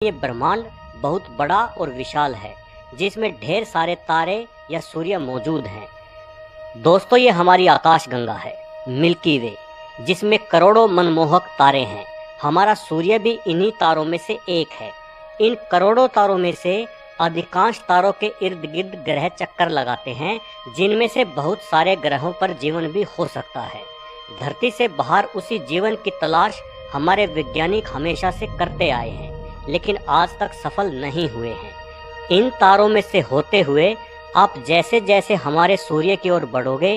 ये ब्रह्मांड बहुत बड़ा और विशाल है, जिसमें ढेर सारे तारे या सूर्य मौजूद हैं। दोस्तों, ये हमारी आकाशगंगा है, मिल्की वे, जिसमें करोड़ों मनमोहक तारे हैं। हमारा सूर्य भी इन्हीं तारों में से एक है। इन करोड़ों तारों में से अधिकांश तारों के इर्द गिर्द ग्रह चक्कर लगाते हैं, जिनमें से बहुत सारे ग्रहों पर जीवन भी हो सकता है। धरती से बाहर उसी जीवन की तलाश हमारे वैज्ञानिक हमेशा से करते आए हैं, लेकिन आज तक सफल नहीं हुए हैं। इन तारों में से होते हुए आप जैसे जैसे हमारे सूर्य की ओर बढ़ोगे,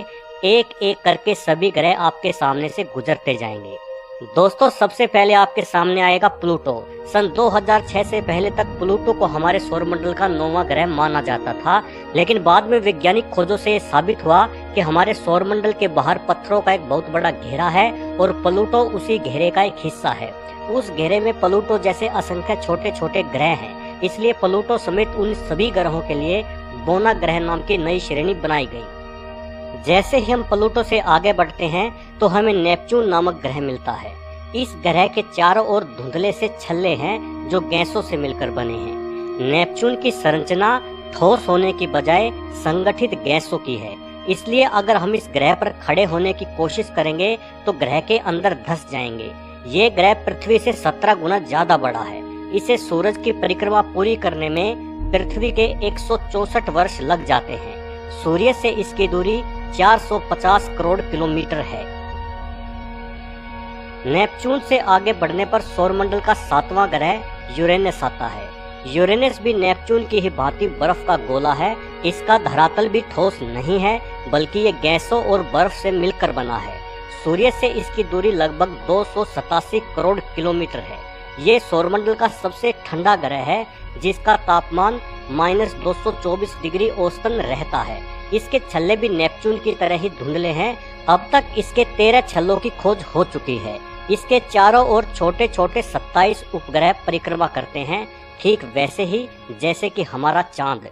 एक एक करके सभी ग्रह आपके सामने से गुजरते जाएंगे। दोस्तों, सबसे पहले आपके सामने आएगा प्लूटो। सन 2006 से पहले तक प्लूटो को हमारे सौरमंडल का 9वां ग्रह माना जाता था, लेकिन बाद में वैज्ञानिक खोजों से ये साबित हुआ कि हमारे सौरमंडल के बाहर पत्थरों का एक बहुत बड़ा घेरा है और प्लूटो उसी घेरे का एक हिस्सा है। उस घेरे में प्लूटो जैसे असंख्य छोटे छोटे ग्रह हैं, इसलिए प्लूटो समेत उन सभी ग्रहों के लिए बोना ग्रह नाम की नई श्रेणी बनाई गई। जैसे ही हम प्लूटो से आगे बढ़ते हैं तो हमें नेपच्यून नामक ग्रह मिलता है। इस ग्रह के चारों ओर धुंधले से छल्ले हैं जो गैसों से मिलकर बने हैं। नेपच्यून की संरचना ठोस होने की बजाय संगठित गैसों की है, इसलिए अगर हम इस ग्रह पर खड़े होने की कोशिश करेंगे तो ग्रह के अंदर धंस जाएंगे। ये ग्रह पृथ्वी से 17 गुना ज्यादा बड़ा है। इसे सूरज की परिक्रमा पूरी करने में पृथ्वी के 164 वर्ष लग जाते हैं। सूर्य से इसकी दूरी 450 करोड़ किलोमीटर है। नेपच्यून से आगे बढ़ने पर सौरमंडल का 7वां ग्रह यूरेनस आता है। यूरेनस भी नेपच्यून की ही भांति बर्फ का गोला है। इसका धरातल भी ठोस नहीं है, बल्कि ये गैसों और बर्फ से मिलकर बना है। सूर्य से इसकी दूरी लगभग 287 करोड़ किलोमीटर है। ये सौरमंडल का सबसे ठंडा ग्रह है, जिसका तापमान -224 डिग्री औसतन रहता है। इसके छल्ले भी नेपच्यून की तरह ही धुंधले हैं। अब तक इसके 13 छल्लों की खोज हो चुकी है। इसके चारों ओर छोटे छोटे 27 उपग्रह परिक्रमा करते हैं, ठीक वैसे ही जैसे कि हमारा चांद।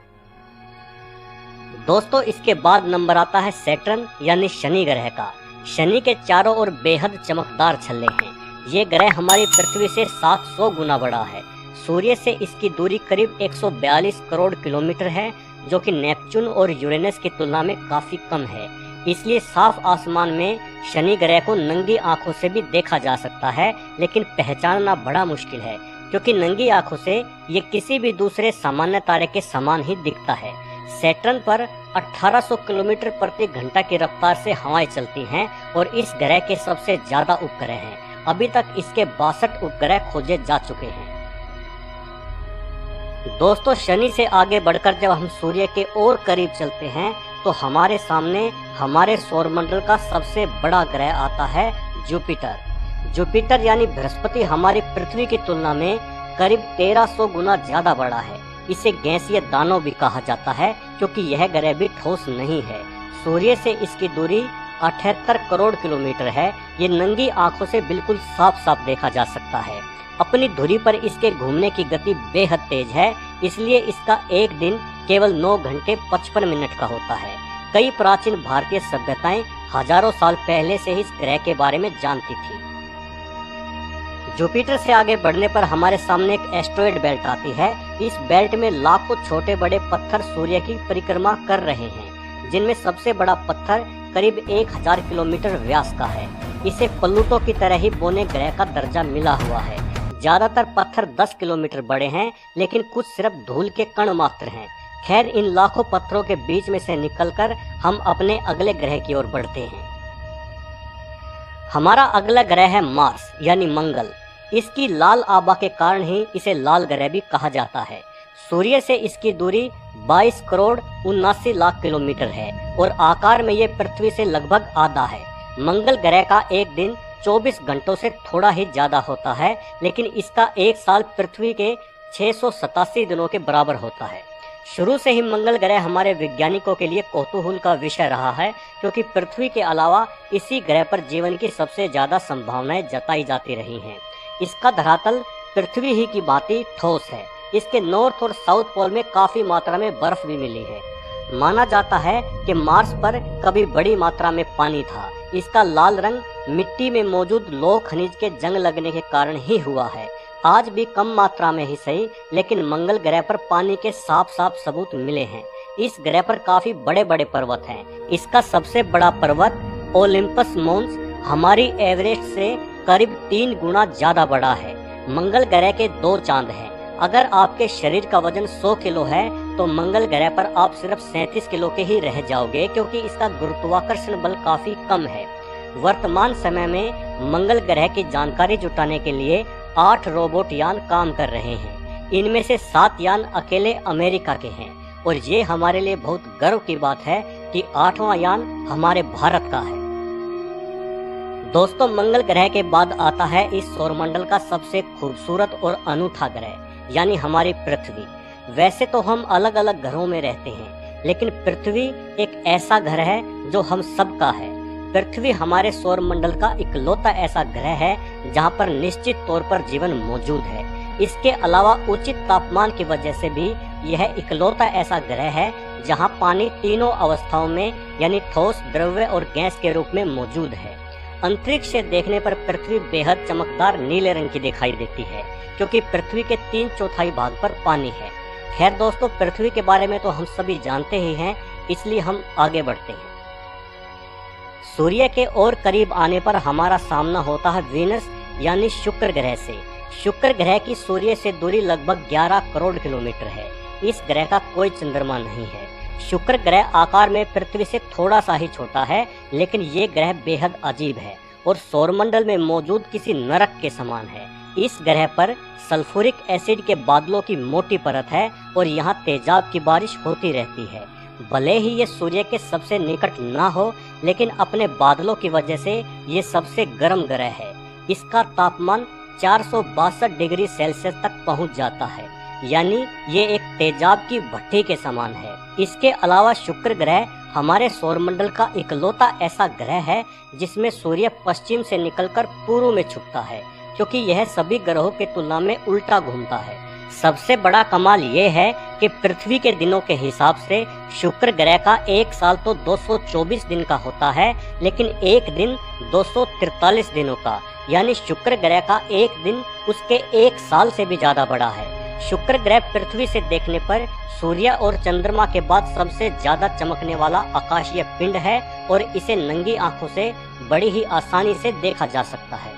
दोस्तों, इसके बाद नंबर आता है सैटर्न यानी शनि ग्रह का। शनि के चारों ओर बेहद चमकदार छल्ले हैं। ये ग्रह हमारी पृथ्वी से 700 गुना बड़ा है। सूर्य से इसकी दूरी करीब 142 करोड़ किलोमीटर है, जो कि नेपच्यून और यूरेनस की तुलना में काफी कम है। इसलिए साफ आसमान में शनि ग्रह को नंगी आंखों से भी देखा जा सकता है, लेकिन पहचानना बड़ा मुश्किल है, क्योंकि नंगी आंखों से ये किसी भी दूसरे सामान्य तारे के समान ही दिखता है। सैटर्न पर 1800 किलोमीटर प्रति घंटा की रफ्तार से हवाएं चलती हैं और इस ग्रह के सबसे ज्यादा उपग्रह हैं। अभी तक इसके 62 उपग्रह खोजे जा चुके हैं। दोस्तों, शनि से आगे बढ़कर जब हम सूर्य के और करीब चलते हैं तो हमारे सामने हमारे सौरमंडल का सबसे बड़ा ग्रह आता है जुपिटर। जुपिटर यानी बृहस्पति हमारी पृथ्वी की तुलना में करीब 1300 गुना ज्यादा बड़ा है। इसे गैसीय दानव भी कहा जाता है, क्योंकि यह ग्रह भी ठोस नहीं है। सूर्य से इसकी दूरी 78 करोड़ किलोमीटर है। ये नंगी आंखों से बिल्कुल साफ साफ देखा जा सकता है। अपनी धुरी पर इसके घूमने की गति बेहद तेज है, इसलिए इसका एक दिन केवल 9 घंटे 55 मिनट का होता है। कई प्राचीन भारतीय सभ्यताएं हजारों साल पहले से ही इस ग्रह के बारे में जानती थी। जुपिटर से आगे बढ़ने पर हमारे सामने एक एस्टेरॉयड बेल्ट आती है। इस बेल्ट में लाखों छोटे बड़े पत्थर सूर्य की परिक्रमा कर रहे हैं, जिनमें सबसे बड़ा पत्थर करीब 1000 किलोमीटर व्यास का है। इसे प्लूटो की तरह ही बोने ग्रह का दर्जा मिला हुआ है। ज्यादातर पत्थर 10 किलोमीटर बड़े हैं, लेकिन कुछ सिर्फ धूल के कण मात्र हैं। खैर, इन लाखों पत्थरों के बीच में से निकलकर हम अपने अगले ग्रह की ओर बढ़ते हैं। हमारा अगला ग्रह है मार्स यानी मंगल। इसकी लाल आभा के कारण ही इसे लाल ग्रह भी कहा जाता है। सूर्य से इसकी दूरी 22 करोड़ 79 लाख किलोमीटर है और आकार में ये पृथ्वी से लगभग आधा है। मंगल ग्रह का एक दिन 24 घंटों से थोड़ा ही ज्यादा होता है, लेकिन इसका एक साल पृथ्वी के 687 दिनों के बराबर होता है। शुरू से ही मंगल ग्रह हमारे वैज्ञानिकों के लिए कौतूहल का विषय रहा है, क्योंकि पृथ्वी के अलावा इसी ग्रह पर जीवन की सबसे ज्यादा संभावनाएं जताई जाती रही हैं। इसका धरातल पृथ्वी ही की भांति ठोस है। इसके नॉर्थ और साउथ पोल में काफी मात्रा में बर्फ भी मिली है। माना जाता है कि मार्स पर कभी बड़ी मात्रा में पानी था। इसका लाल रंग मिट्टी में मौजूद लौह खनिज के जंग लगने के कारण ही हुआ है। आज भी कम मात्रा में ही सही, लेकिन मंगल ग्रह पर पानी के साफ साफ सबूत मिले हैं। इस ग्रह पर काफी बड़े बड़े पर्वत हैं। इसका सबसे बड़ा पर्वत ओलिम्पस मोन्स हमारी एवरेस्ट से करीब 3 गुना ज्यादा बड़ा है। मंगल ग्रह के 2 चांद हैं। अगर आपके शरीर का वजन 100 किलो है तो मंगल ग्रह पर आप सिर्फ 37 किलो के ही रह जाओगे, क्योंकि इसका गुरुत्वाकर्षण बल काफी कम है। वर्तमान समय में मंगल ग्रह की जानकारी जुटाने के लिए 8 रोबोट यान काम कर रहे हैं। इनमें से 7 यान अकेले अमेरिका के हैं और ये हमारे लिए बहुत गर्व की बात है कि 8वां यान हमारे भारत का है। दोस्तों, मंगल ग्रह के बाद आता है इस सौरमंडल का सबसे खूबसूरत और अनूठा ग्रह, यानी हमारी पृथ्वी। वैसे तो हम अलग अलग घरों में रहते हैं, लेकिन पृथ्वी एक ऐसा घर है जो हम सबका है। पृथ्वी हमारे सौरमंडल का इकलौता ऐसा ग्रह है जहां पर निश्चित तौर पर जीवन मौजूद है। इसके अलावा उचित तापमान की वजह से भी यह इकलौता ऐसा ग्रह है जहां पानी तीनों अवस्थाओं में, यानी ठोस, द्रव्य और गैस के रूप में मौजूद है। अंतरिक्ष से देखने पर पृथ्वी बेहद चमकदार नीले रंग की दिखाई देती है, क्योंकि पृथ्वी के 3/4 भाग पर पानी है। खैर दोस्तों, पृथ्वी के बारे में तो हम सभी जानते ही हैं, इसलिए हम आगे बढ़ते हैं। सूर्य के और करीब आने पर हमारा सामना होता है वीनस यानी शुक्र ग्रह से। शुक्र ग्रह की सूर्य से दूरी लगभग 11 करोड़ किलोमीटर है। इस ग्रह का कोई चंद्रमा नहीं है। शुक्र ग्रह आकार में पृथ्वी से थोड़ा सा ही छोटा है, लेकिन ये ग्रह बेहद अजीब है और सौरमंडल में मौजूद किसी नरक के समान है। इस ग्रह पर सल्फ्यूरिक एसिड के बादलों की मोटी परत है और यहाँ तेजाब की बारिश होती रहती है। भले ही ये सूर्य के सबसे निकट ना हो, लेकिन अपने बादलों की वजह से ये सबसे गर्म ग्रह है। इसका तापमान 462 डिग्री सेल्सियस तक पहुंच जाता है, यानी ये एक तेजाब की भट्टी के समान है। इसके अलावा शुक्र ग्रह हमारे सौरमंडल का इकलौता ऐसा ग्रह है जिसमें सूर्य पश्चिम से निकलकर पूर्व में छुपता है, क्योंकि यह सभी ग्रहों की तुलना में उल्टा घूमता है। सबसे बड़ा कमाल ये है कि पृथ्वी के दिनों के हिसाब से शुक्र ग्रह का एक साल तो 224 दिन का होता है, लेकिन एक दिन 243 दिनों का, यानी शुक्र ग्रह का एक दिन उसके एक साल से भी ज्यादा बड़ा है। शुक्र ग्रह पृथ्वी से देखने पर सूर्य और चंद्रमा के बाद सबसे ज्यादा चमकने वाला आकाशीय पिंड है और इसे नंगी आंखों से बड़ी ही आसानी से देखा जा सकता है।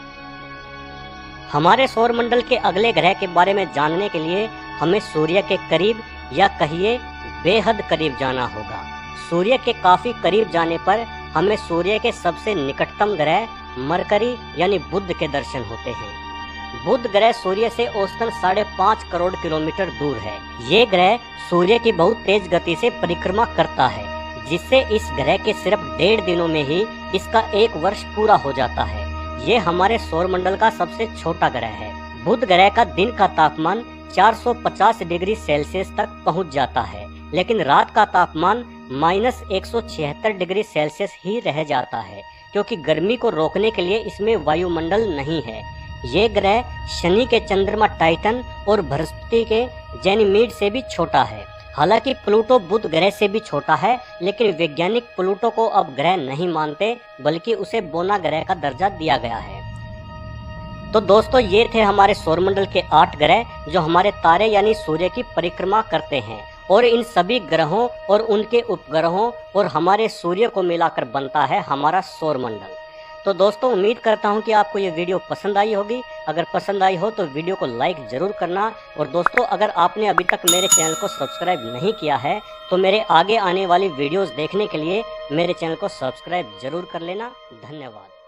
हमारे सौरमंडल के अगले ग्रह के बारे में जानने के लिए हमें सूर्य के करीब, या कहिए बेहद करीब जाना होगा। सूर्य के काफी करीब जाने पर हमें सूर्य के सबसे निकटतम ग्रह मरकरी यानी बुध के दर्शन होते हैं। बुध ग्रह सूर्य से औसतन 5.5 करोड़ किलोमीटर दूर है। ये ग्रह सूर्य की बहुत तेज गति से परिक्रमा करता है, जिससे इस ग्रह के सिर्फ 1.5 दिनों में ही इसका 1 वर्ष पूरा हो जाता है। ये हमारे सौरमंडल का सबसे छोटा ग्रह है। बुध ग्रह का दिन का तापमान 450 डिग्री सेल्सियस तक पहुंच जाता है, लेकिन रात का तापमान -176 डिग्री सेल्सियस ही रह जाता है, क्योंकि गर्मी को रोकने के लिए इसमें वायुमंडल नहीं है। ये ग्रह शनि के चंद्रमा टाइटन और बृहस्पति के गैनीमेड से भी छोटा है। हालांकि प्लूटो बुध ग्रह से भी छोटा है, लेकिन वैज्ञानिक प्लूटो को अब ग्रह नहीं मानते, बल्कि उसे बोना ग्रह का दर्जा दिया गया है। तो दोस्तों, ये थे हमारे सौरमंडल के 8 ग्रह जो हमारे तारे यानी सूर्य की परिक्रमा करते हैं, और इन सभी ग्रहों और उनके उपग्रहों और हमारे सूर्य को मिलाकर बनता है हमारा सौरमंडल। तो दोस्तों, उम्मीद करता हूँ कि आपको ये वीडियो पसंद आई होगी। अगर पसंद आई हो तो वीडियो को लाइक ज़रूर करना। और दोस्तों, अगर आपने अभी तक मेरे चैनल को सब्सक्राइब नहीं किया है तो मेरे आगे आने वाली वीडियोस देखने के लिए मेरे चैनल को सब्सक्राइब ज़रूर कर लेना। धन्यवाद।